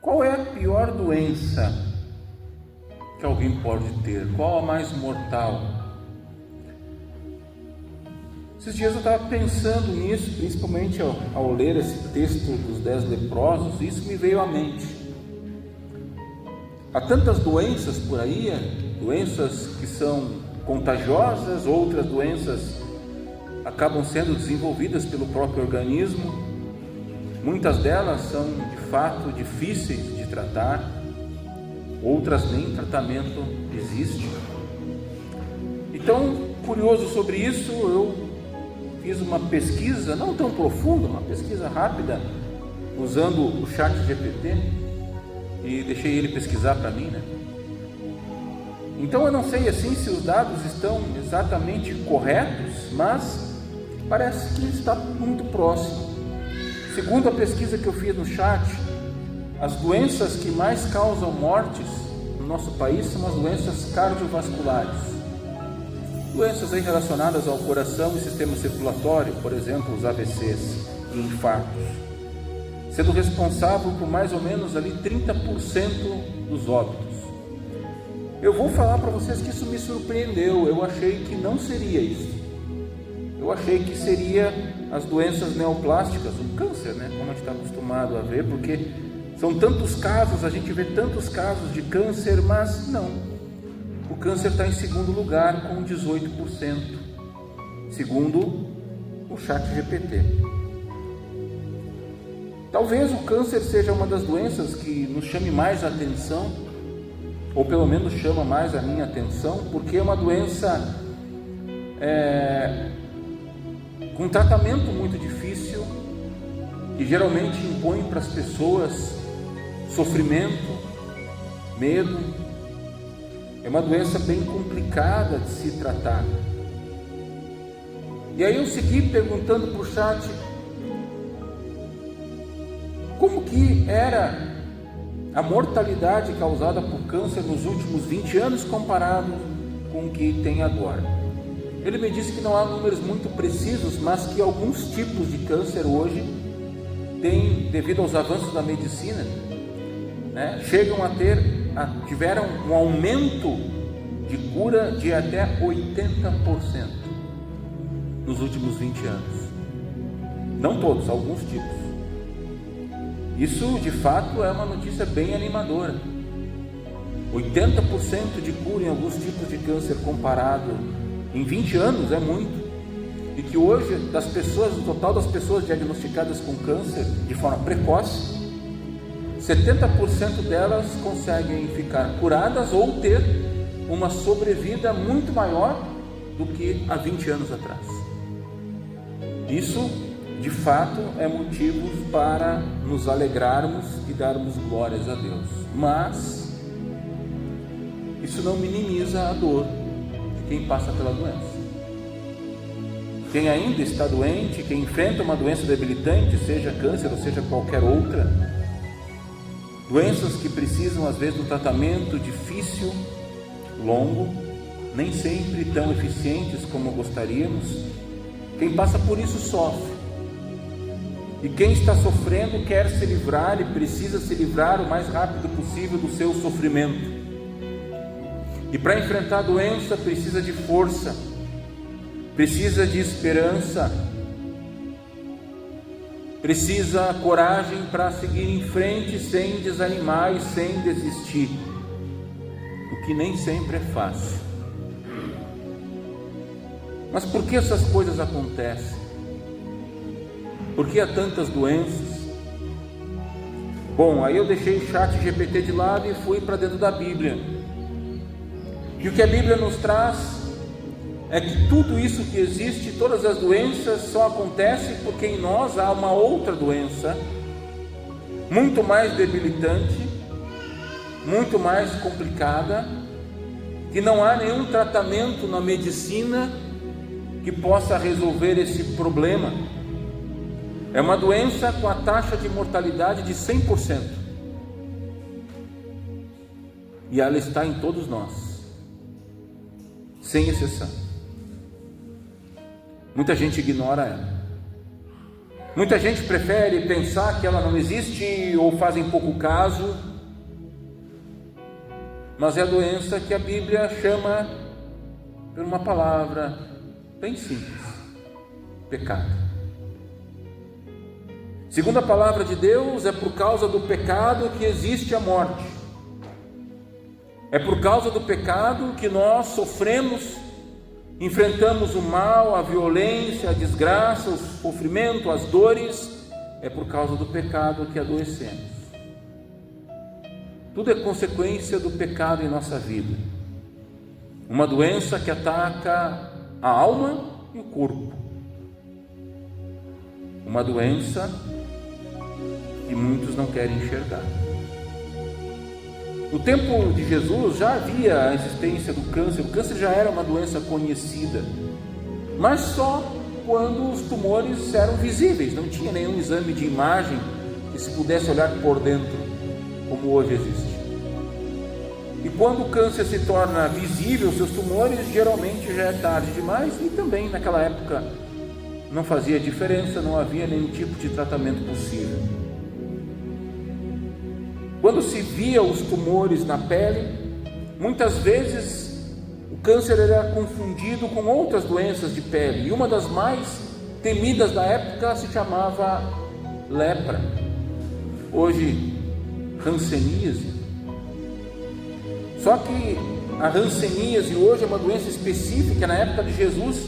Qual é a pior doença que alguém pode ter? Qual a mais mortal? Esses dias eu estava pensando nisso, principalmente ao ler esse texto dos 10 leprosos, isso me veio à mente. Há tantas doenças por aí, doenças que são contagiosas, outras doenças acabam sendo desenvolvidas pelo próprio organismo. Muitas delas são de fato difíceis de tratar, outras nem tratamento existe. Então, curioso sobre isso, eu fiz uma pesquisa, não tão profunda, uma pesquisa rápida, usando o ChatGPT, e deixei ele pesquisar para mim, né? Então eu não sei assim se os dados estão exatamente corretos, mas parece que está muito próximo. Segundo a pesquisa que eu fiz no chat, as doenças que mais causam mortes no nosso país são as doenças cardiovasculares. Doenças aí relacionadas ao coração e sistema circulatório, por exemplo, os AVCs e infartos, sendo responsável por mais ou menos ali 30% dos óbitos. Eu vou falar para vocês que isso me surpreendeu. Eu achei que não seria isso. Eu achei que seria as doenças neoplásticas, o câncer, né? Como a gente está acostumado a ver, porque são tantos casos, a gente vê tantos casos de câncer, mas não. O câncer está em segundo lugar com 18%, segundo o ChatGPT. Talvez o câncer seja uma das doenças que nos chame mais a atenção, ou pelo menos chama mais a minha atenção, porque é uma doença com um tratamento muito difícil, que geralmente impõe para as pessoas sofrimento, medo. É uma doença bem complicada de se tratar. E aí eu segui perguntando para o chat como que era a mortalidade causada por câncer nos últimos 20 anos comparado com o que tem agora. Ele me disse que não há números muito precisos, mas que alguns tipos de câncer hoje têm, devido aos avanços da medicina, né, tiveram um aumento de cura de até 80% nos últimos 20 anos. Não todos, alguns tipos. Isso de fato é uma notícia bem animadora. 80% de cura em alguns tipos de câncer comparado em 20 anos é muito. E que hoje, do total das pessoas diagnosticadas com câncer de forma precoce, 70% delas conseguem ficar curadas ou ter uma sobrevida muito maior do que há 20 anos atrás. Isso, de fato, é motivo para nos alegrarmos e darmos glórias a Deus. Mas isso não minimiza a dor de quem passa pela doença. Quem ainda está doente, quem enfrenta uma doença debilitante, seja câncer ou seja qualquer outra, doenças que precisam às vezes de um tratamento difícil, longo, nem sempre tão eficientes como gostaríamos, quem passa por isso sofre. E quem está sofrendo quer se livrar e precisa se livrar o mais rápido possível do seu sofrimento. E para enfrentar a doença precisa de força, precisa de esperança, precisa coragem para seguir em frente sem desanimar e sem desistir, o que nem sempre é fácil. Mas por que essas coisas acontecem? Por que há tantas doenças? Bom, aí eu deixei o ChatGPT de lado e fui para dentro da Bíblia. E o que a Bíblia nos traz é que tudo isso que existe, todas as doenças, só acontecem porque em nós há uma outra doença, muito mais debilitante, muito mais complicada, que não há nenhum tratamento na medicina que possa resolver esse problema. É uma doença com a taxa de mortalidade de 100%. E ela está em todos nós, sem exceção. Muita gente ignora ela. Muita gente prefere pensar que ela não existe ou fazem pouco caso, mas é a doença que a Bíblia chama por uma palavra bem simples: pecado. Segundo a palavra de Deus, é por causa do pecado que existe a morte. É por causa do pecado que nós sofremos, enfrentamos o mal, a violência, a desgraça, o sofrimento, as dores. É por causa do pecado que adoecemos. Tudo é consequência do pecado em nossa vida. Uma doença que ataca a alma e o corpo. Uma doença que muitos não querem enxergar. No tempo de Jesus já havia a existência do câncer. O câncer já era uma doença conhecida, mas só quando os tumores eram visíveis. Não tinha nenhum exame de imagem que se pudesse olhar por dentro, como hoje existe. E quando o câncer se torna visível, seus tumores, geralmente já é tarde demais. E também naquela época não fazia diferença, não havia nenhum tipo de tratamento possível. Quando se via os tumores na pele, muitas vezes o câncer era confundido com outras doenças de pele, e uma das mais temidas da época se chamava lepra, hoje hanseníase. Só que a hanseníase hoje é uma doença específica. Na época de Jesus,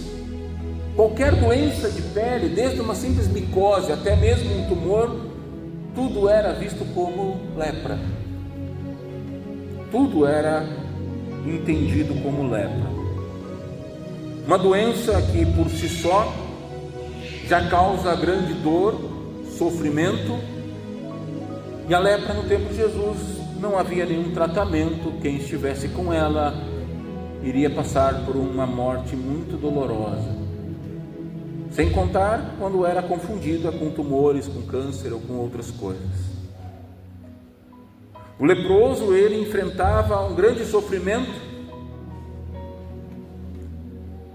qualquer doença de pele, desde uma simples micose até mesmo um tumor, tudo era visto como lepra. Tudo era entendido como lepra. Uma doença que por si só já causa grande dor, sofrimento. E a lepra no tempo de Jesus não havia nenhum tratamento. Quem estivesse com ela iria passar por uma morte muito dolorosa. Sem contar quando era confundida com tumores, com câncer ou com outras coisas. O leproso, ele enfrentava um grande sofrimento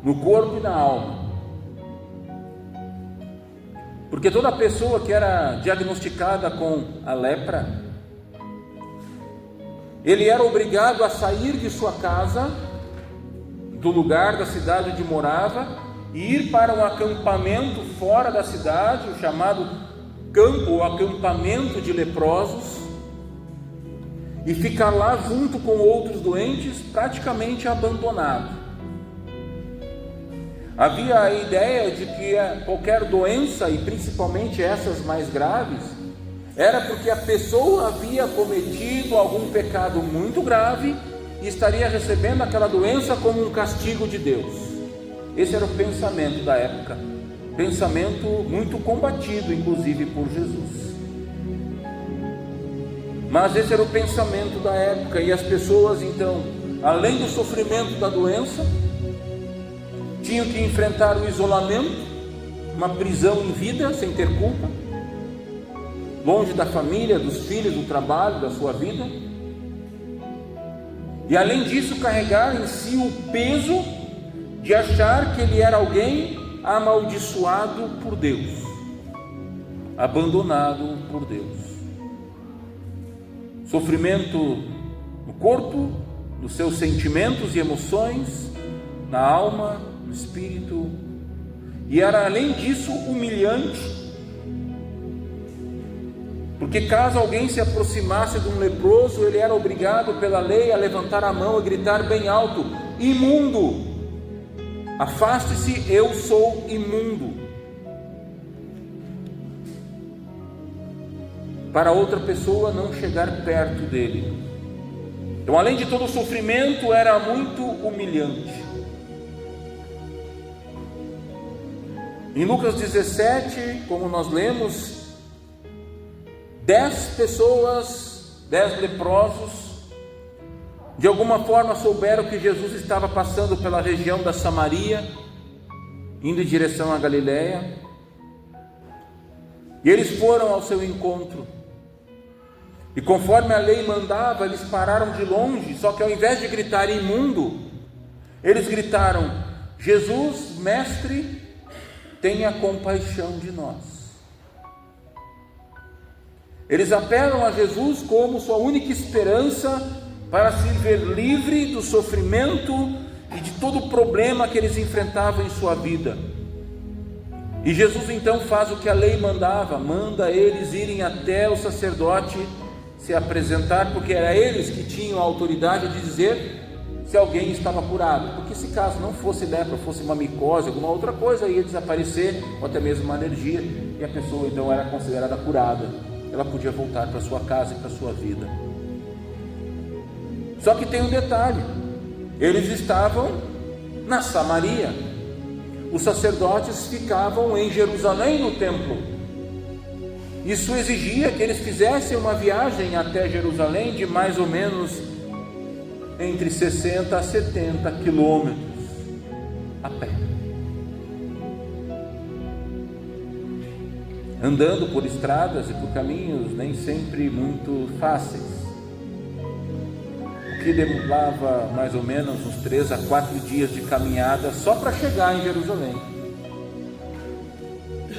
no corpo e na alma. Porque toda pessoa que era diagnosticada com a lepra, ele era obrigado a sair de sua casa, do lugar da cidade onde morava, e ir para um acampamento fora da cidade, o chamado campo ou acampamento de leprosos, e ficar lá junto com outros doentes, praticamente abandonado. Havia a ideia de que qualquer doença, e principalmente essas mais graves, era porque a pessoa havia cometido algum pecado muito grave e estaria recebendo aquela doença como um castigo de Deus. Esse era o pensamento da época, pensamento muito combatido, inclusive, por Jesus. Mas esse era o pensamento da época, e as pessoas, então, além do sofrimento da doença, tinham que enfrentar o isolamento, uma prisão em vida, sem ter culpa, longe da família, dos filhos, do trabalho, da sua vida, e além disso, carregar em si o peso de achar que ele era alguém amaldiçoado por Deus, abandonado por Deus. Sofrimento no corpo, nos seus sentimentos e emoções, na alma, no espírito, e era além disso humilhante, porque caso alguém se aproximasse de um leproso, ele era obrigado pela lei a levantar a mão e gritar bem alto: imundo! Afaste-se, eu sou imundo. Para outra pessoa não chegar perto dele. Então, além de todo o sofrimento, era muito humilhante. Em Lucas 17, como nós lemos, 10 pessoas, 10 leprosos, de alguma forma souberam que Jesus estava passando pela região da Samaria, indo em direção à Galileia, e eles foram ao seu encontro, e conforme a lei mandava, eles pararam de longe, só que ao invés de gritar imundo, eles gritaram: Jesus, mestre, tenha compaixão de nós. Eles apelam a Jesus como sua única esperança para se ver livre do sofrimento e de todo o problema que eles enfrentavam em sua vida. E Jesus então faz o que a lei mandava, manda eles irem até o sacerdote se apresentar, porque era eles que tinham a autoridade de dizer se alguém estava curado, porque se caso não fosse lepra, fosse uma micose, alguma outra coisa, ia desaparecer, ou até mesmo uma alergia, e a pessoa então era considerada curada, ela podia voltar para sua casa e para sua vida. Só que tem um detalhe, eles estavam na Samaria, os sacerdotes ficavam em Jerusalém no templo. Isso exigia que eles fizessem uma viagem até Jerusalém de mais ou menos entre 60 a 70 quilômetros a pé, andando por estradas e por caminhos nem sempre muito fáceis, o que demorava mais ou menos uns 3 a 4 dias de caminhada só para chegar em Jerusalém.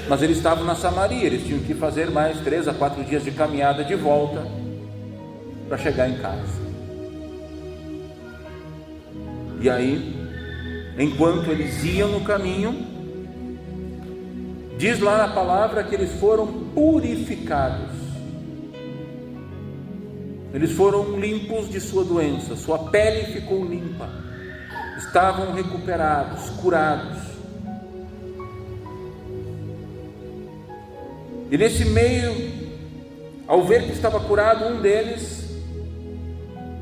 Mas eles estavam na Samaria, eles tinham que fazer mais 3 a 4 dias de caminhada de volta para chegar em casa. E aí, enquanto eles iam no caminho, diz lá na palavra que eles foram purificados. Eles foram limpos de sua doença, sua pele ficou limpa, estavam recuperados, curados. E nesse meio, ao ver que estava curado um deles,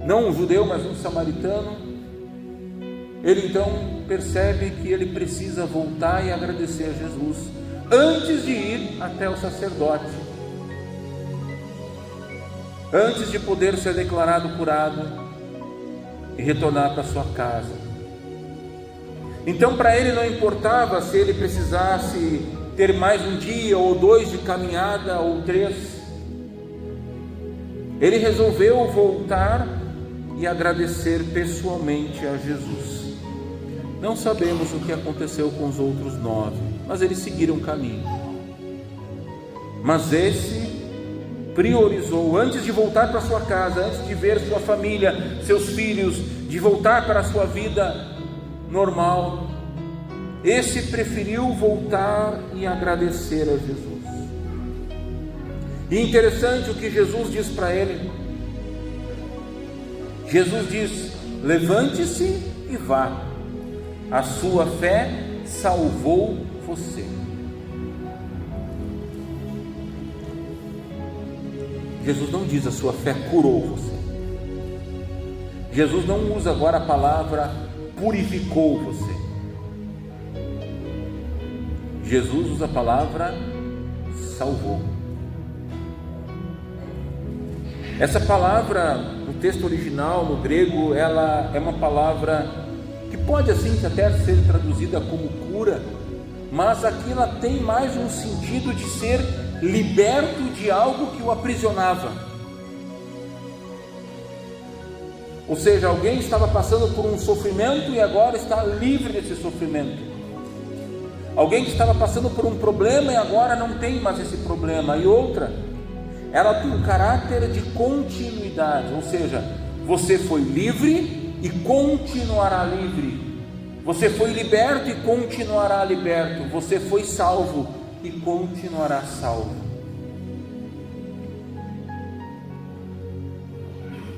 não um judeu, mas um samaritano, ele então percebe que ele precisa voltar e agradecer a Jesus antes de ir até o sacerdote, antes de poder ser declarado curado e retornar para sua casa. Então para ele não importava se ele precisasse ter mais um dia ou 2 de caminhada ou 3, ele resolveu voltar e agradecer pessoalmente a Jesus. Não sabemos o que aconteceu com os outros 9, mas eles seguiram o caminho. Mas esse priorizou, antes de voltar para sua casa, antes de ver sua família, seus filhos, de voltar para a sua vida normal, esse preferiu voltar e agradecer a Jesus. E interessante o que Jesus diz para ele. Jesus diz: levante-se e vá, a sua fé salvou você. Jesus não diz a sua fé curou você. Jesus não usa agora a palavra purificou você. Jesus usa a palavra salvou. Essa palavra no texto original, no grego, ela é uma palavra que pode assim até ser traduzida como cura, mas aqui ela tem mais um sentido de ser liberto de algo que o aprisionava. Ou seja, alguém estava passando por um sofrimento e agora está livre desse sofrimento. Alguém que estava passando por um problema e agora não tem mais esse problema. E outra, ela tem um caráter de continuidade, ou seja, você foi livre e continuará livre. Você foi liberto e continuará liberto. Você foi salvo e continuará salvo.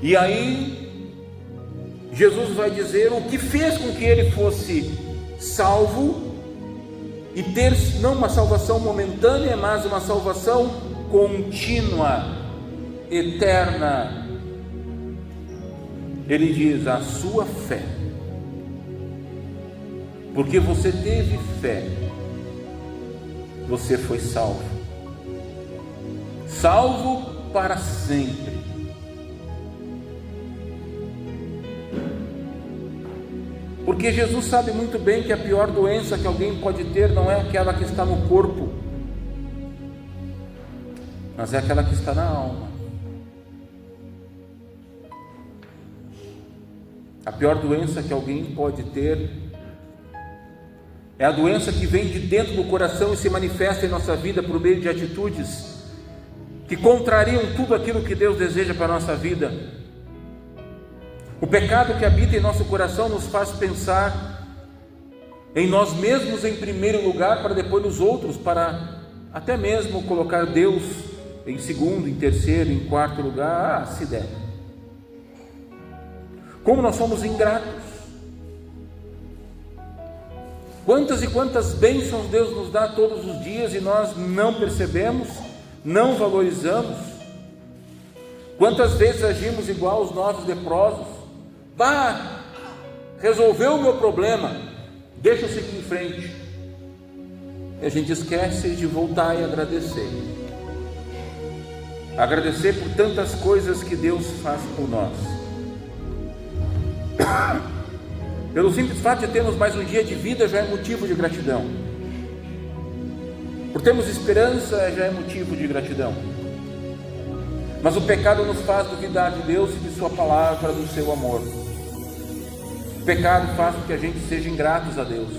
E aí Jesus vai dizer o que fez com que ele fosse salvo e ter não uma salvação momentânea, mas uma salvação contínua, eterna. Ele diz: a sua fé, porque você teve fé, você foi salvo, salvo para sempre. Porque Jesus sabe muito bem que a pior doença que alguém pode ter não é aquela que está no corpo, mas é aquela que está na alma. A pior doença que alguém pode ter é a doença que vem de dentro do coração e se manifesta em nossa vida por meio de atitudes que contrariam tudo aquilo que Deus deseja para a nossa vida. O pecado que habita em nosso coração nos faz pensar em nós mesmos em primeiro lugar, para depois nos outros, para até mesmo colocar Deus em segundo, em terceiro, em quarto lugar, se der. Como nós somos ingratos. Quantas e quantas bênçãos Deus nos dá todos os dias e nós não percebemos, não valorizamos. Quantas vezes agimos igual os 9 leprosos? Resolveu o meu problema, deixa eu seguir em frente. E a gente esquece de voltar e agradecer. Agradecer por tantas coisas que Deus faz por nós. Pelo simples fato de termos mais um dia de vida já é motivo de gratidão. Por termos esperança já é motivo de gratidão. Mas o pecado nos faz duvidar de Deus e de sua palavra, do seu amor. O pecado faz com que a gente seja ingratos a Deus.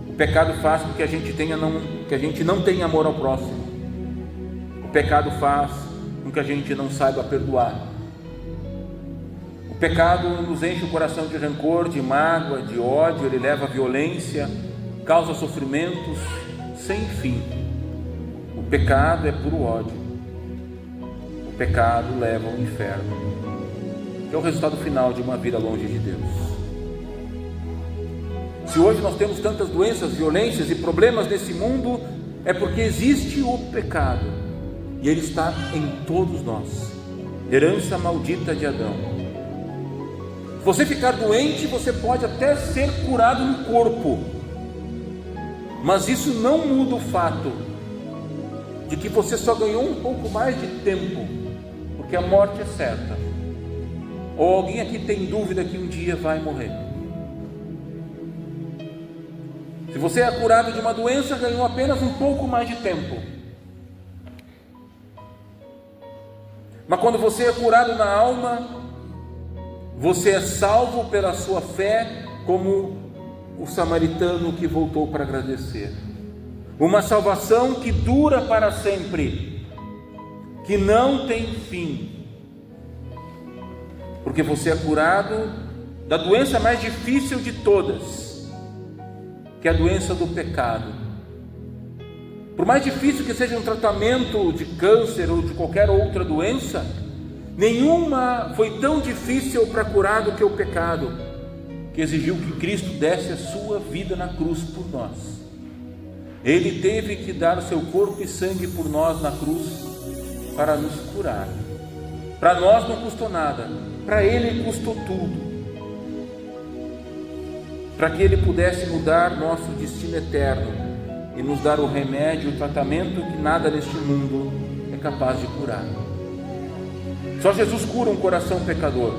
O pecado faz com que a gente não tenha amor ao próximo. O pecado faz com que a gente não saiba perdoar. O pecado nos enche o coração de rancor, de mágoa, de ódio. Ele leva à violência, causa sofrimentos sem fim. O pecado é puro ódio. O pecado leva ao inferno, que é o resultado final de uma vida longe de Deus. Se hoje nós temos tantas doenças, violências e problemas nesse mundo, é porque existe o pecado, e ele está em todos nós, herança maldita de Adão. Se você ficar doente, você pode até ser curado no corpo, mas isso não muda o fato de que você só ganhou um pouco mais de tempo, porque a morte é certa. Ou alguém aqui tem dúvida que um dia vai morrer? Se você é curado de uma doença, ganhou apenas um pouco mais de tempo. Mas quando você é curado na alma, você é salvo pela sua fé, como o samaritano que voltou para agradecer. Uma salvação que dura para sempre, que não tem fim. Porque você é curado da doença mais difícil de todas, que é a doença do pecado. Por mais difícil que seja um tratamento de câncer ou de qualquer outra doença, nenhuma foi tão difícil para curar do que o pecado, que exigiu que Cristo desse a sua vida na cruz por nós. Ele teve que dar o seu corpo e sangue por nós na cruz para nos curar. Para nós não custou nada, para Ele custou tudo, para que Ele pudesse mudar nosso destino eterno e nos dar o remédio, o tratamento que nada neste mundo é capaz de curar. Só Jesus cura um coração pecador.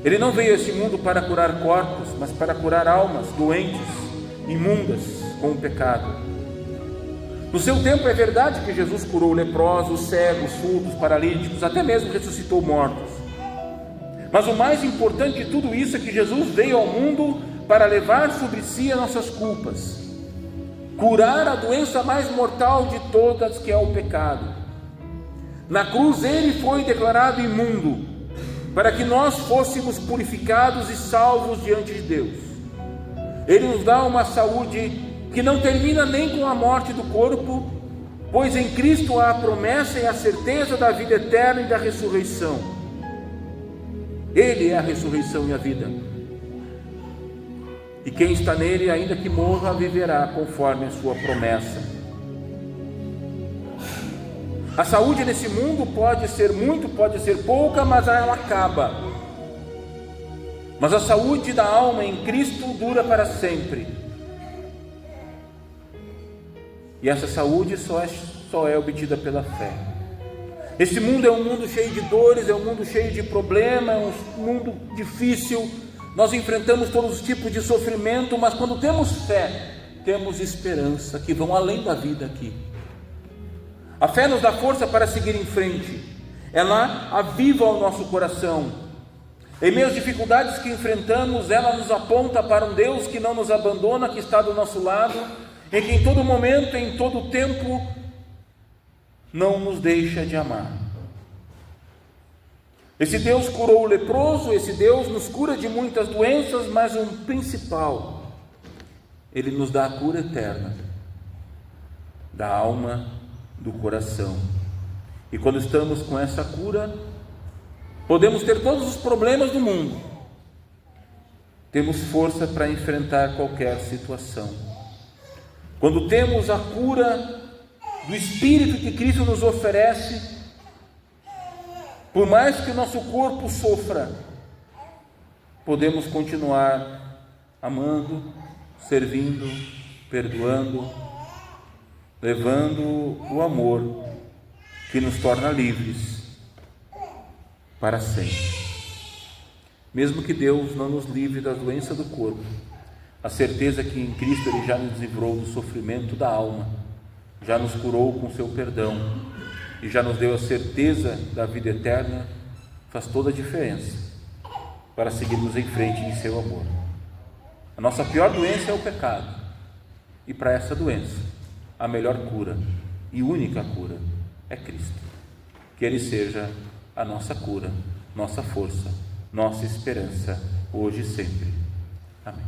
Ele não veio a este mundo para curar corpos, mas para curar almas doentes, imundas com o pecado. No seu tempo é verdade que Jesus curou leprosos, cegos, surdos, paralíticos, até mesmo ressuscitou mortos. Mas o mais importante de tudo isso é que Jesus veio ao mundo para levar sobre si as nossas culpas, curar a doença mais mortal de todas, que é o pecado. Na cruz Ele foi declarado imundo, para que nós fôssemos purificados e salvos diante de Deus. Ele nos dá uma saúde que não termina nem com a morte do corpo, pois em Cristo há a promessa e a certeza da vida eterna e da ressurreição. Ele é a ressurreição e a vida, e quem está nele, ainda que morra, viverá conforme a sua promessa. A saúde nesse mundo pode ser muito, pode ser pouca, mas ela acaba. Mas a saúde da alma em Cristo dura para sempre. E essa saúde só é obtida pela fé. Esse mundo é um mundo cheio de dores, é um mundo cheio de problemas, é um mundo difícil. Nós enfrentamos todos os tipos de sofrimento, mas quando temos fé, temos esperança que vão além da vida aqui. A fé nos dá força para seguir em frente. Ela aviva o nosso coração. Em meio às dificuldades que enfrentamos, ela nos aponta para um Deus que não nos abandona, que está do nosso lado, em que em todo momento, em todo tempo, não nos deixa de amar. Esse Deus curou o leproso, esse Deus nos cura de muitas doenças, mas o principal, Ele nos dá a cura eterna da alma, do coração. E quando estamos com essa cura, podemos ter todos os problemas do mundo, temos força para enfrentar qualquer situação. Quando temos a cura do Espírito que Cristo nos oferece, por mais que o nosso corpo sofra, podemos continuar amando, servindo, perdoando, levando o amor que nos torna livres para sempre. Mesmo que Deus não nos livre da doença do corpo, a certeza que em Cristo Ele já nos livrou do sofrimento da alma, já nos curou com seu perdão e já nos deu a certeza da vida eterna, faz toda a diferença para seguirmos em frente em seu amor. A nossa pior doença é o pecado, e para essa doença a melhor cura e única cura é Cristo. Que Ele seja a nossa cura, nossa força, nossa esperança, hoje e sempre. Amém.